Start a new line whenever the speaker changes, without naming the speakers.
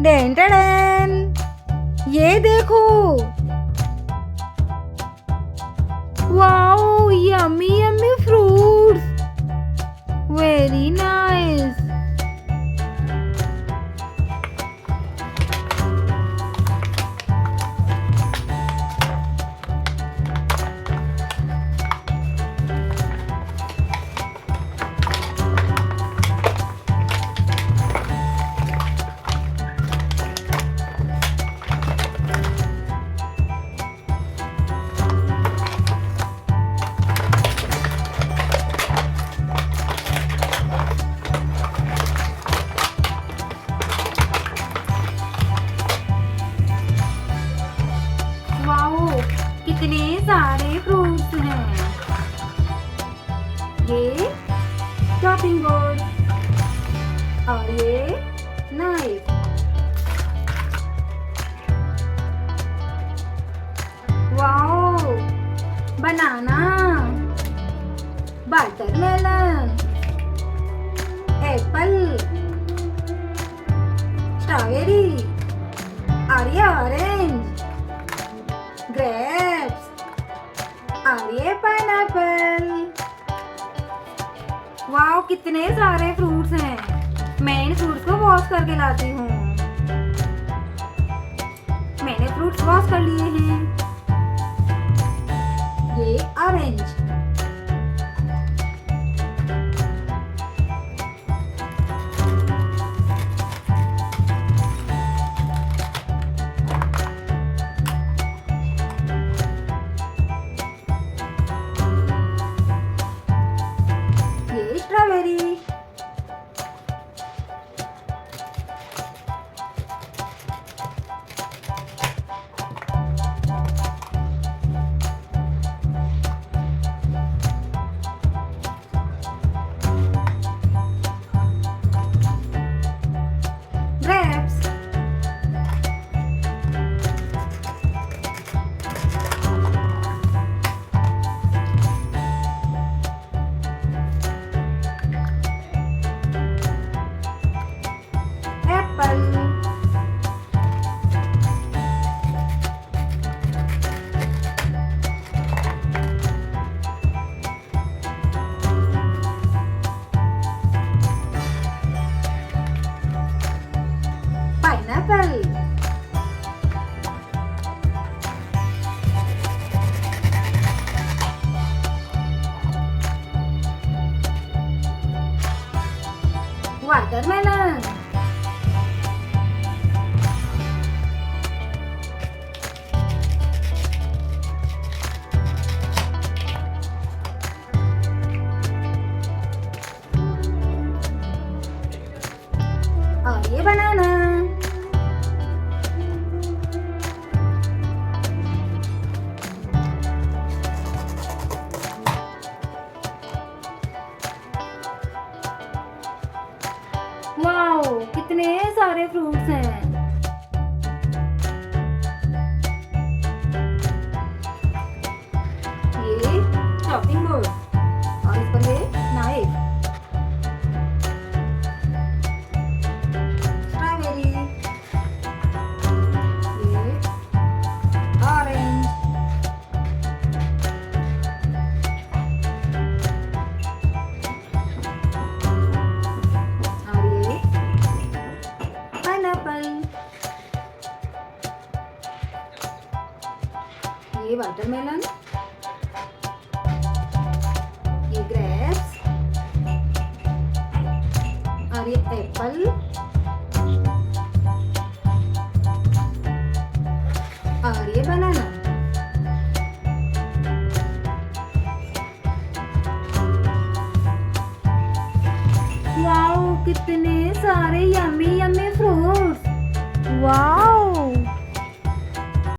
Dane टेडन, ये देखो, wow yummy yummy fruits, very nice. Wow कितने सारे फ्रूट्स हैं। ये चॉपिंग बोर्ड और ये नाइफ। वाओ बनाना, वाटरमेलन, एप्पल, स्ट्रॉबेरी और ये ऑरेंज, ग्रेप्स और ये पाइनएप्पल। वाओ कितने सारे फ्रूट्स हैं। मैं इन फ्रूट्स को वॉश करके लाती हूँ। मैंने फ्रूट्स वॉश कर लिए हैं। ये ऑरेंज, ये strawberry, grapes, Apple, pineapple, watermelon, और ये बनाना। वाओ कितने सारे फ्रूट्स हैं। ये चॉपिंग बोर्ड और इस पर ये नाइफ, स्ट्रॉबेरी, ये ऑरेंज, और ये पाइनएप्पल, ये वाटरमेलन, ये ग्रेप्स और ये एप्पल और ये बनाना। वाओ कितने सारे यम्मी यम्मी फ्रूट्स। वाओ